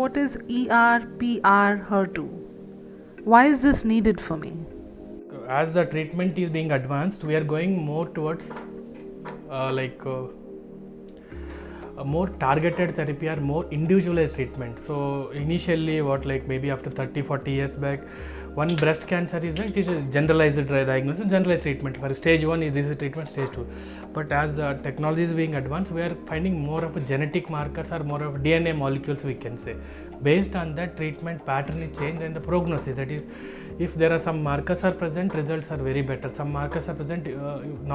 what is ER/PR HER2? Why is this needed for me? As the treatment is being advanced, we are going more towards a more targeted therapy or more individualized treatment. So initially what, like maybe after 30-40 years back, one breast cancer is it is a generalized diagnosis, generalized treatment. For stage 1 is this is treatment, stage 2. But as the technology is being advanced, we are finding more of a genetic markers or more of DNA molecules, we can say. Based on that, treatment pattern is changed and the prognosis, that is, if there are some markers are present, results are very better. Some markers are present,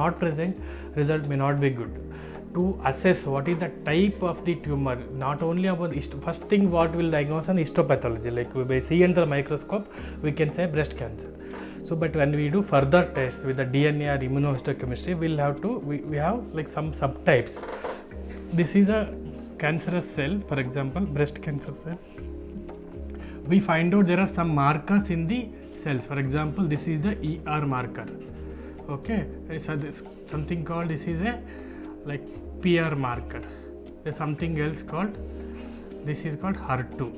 not present, result may not be good. To assess what is the type of the tumor, not only about first thing what will diagnose an histopathology, like we by see under the microscope we can say breast cancer. So but when we do further tests with the DNA or immunohistochemistry, we'll have to we have like some subtypes. This is a cancerous cell, for example breast cancer cell. We find out there are some markers in the cells. For example, this is the ER marker. Okay, so this something called, this is a like PR marker. There's something else called, this is called HER2.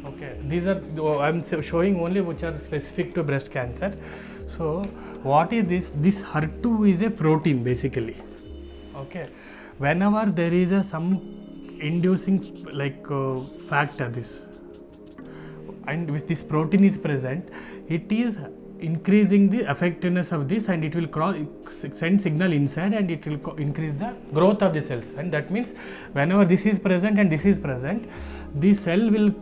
Okay, these are I'm showing only which are specific to breast cancer. So what is this? This HER2 is a protein basically. Okay, whenever there is a some inducing like factor, this, and with this protein is present, it is increasing the effectiveness of this, and it will send signal inside, and it will increase the growth of the cells. And that means whenever this is present and this is present, the cell will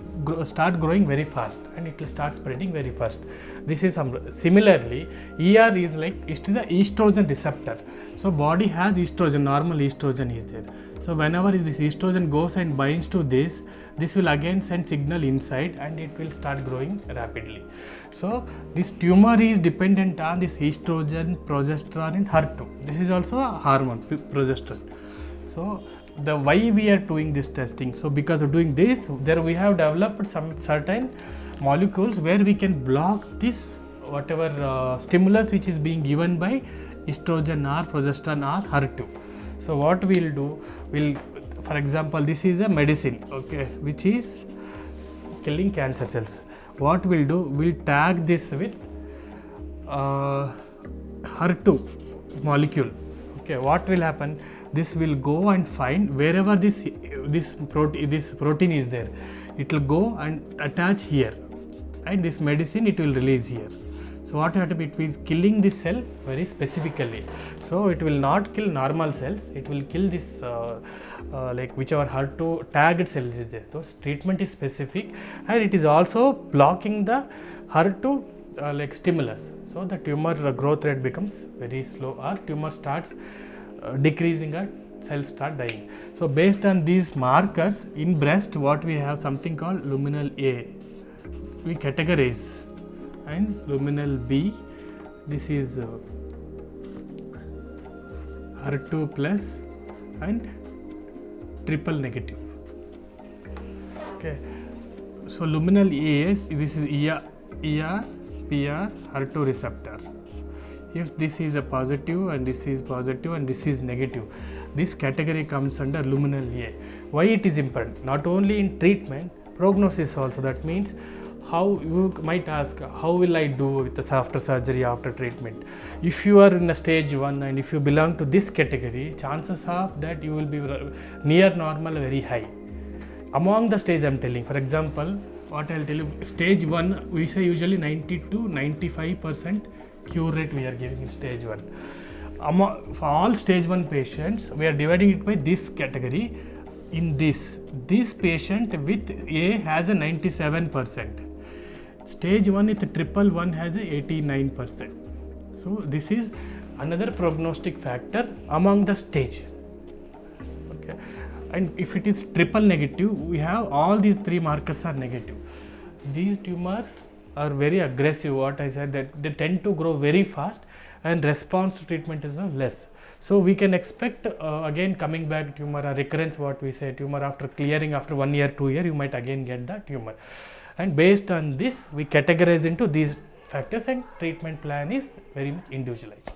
start growing very fast and it will start spreading very fast. This is similarly, ER is like, it is the estrogen receptor. So body has estrogen, normal estrogen is there. So whenever this estrogen goes and binds to this will again send signal inside and it will start growing rapidly. So this tumor is dependent on this estrogen, progesterone and HER2. This is also a hormone, progesterone. So the why we are doing this testing, so because of doing this, there we have developed some certain molecules where we can block this whatever stimulus which is being given by estrogen or progesterone or HER2. So what we'll do, for example, this is a medicine, okay, which is killing cancer cells. What we'll do, we'll tag this with HER2 molecule. Okay, what will happen? This will go and find wherever this protein is there. It will go and attach here, and this medicine it will release here. So what happens? It means killing this cell very specifically. So it will not kill normal cells. It will kill this like whichever HER2 tagged cell is there. So treatment is specific, and it is also blocking the HER2 like stimulus. So the tumor growth rate becomes very slow, or tumor starts decreasing, or cells start dying. So based on these markers in breast, what we have something called luminal A. We categorize. And luminal B, this is HER2 plus and triple negative. Okay, so luminal A is, this is ER, PR, HER2 receptor. If this is a positive and this is positive and this is negative, this category comes under luminal A. Why it is important? Not only in treatment, prognosis also. That means, how you might ask, how will I do with the after surgery, after treatment? If you are in a stage 1 and if you belong to this category, chances of that you will be near normal very high. Among the stage I am telling, for example, what I will tell you, stage 1 we say usually 90 to 95% cure rate we are giving in stage 1. For all stage 1 patients, we are dividing it by this category. In this patient with A has a 97%. Stage 1 with triple 1 has a 89%. So this is another prognostic factor among the stage. Okay, and if it is triple negative, we have all these 3 markers are negative. These tumors are very aggressive. What I said, that they tend to grow very fast and response to treatment is less. So we can expect again coming back tumor or recurrence, what we say, tumor after clearing after 1 year, 2 year, you might again get the tumor. And based on this, we categorize into these factors, and treatment plan is very much individualized.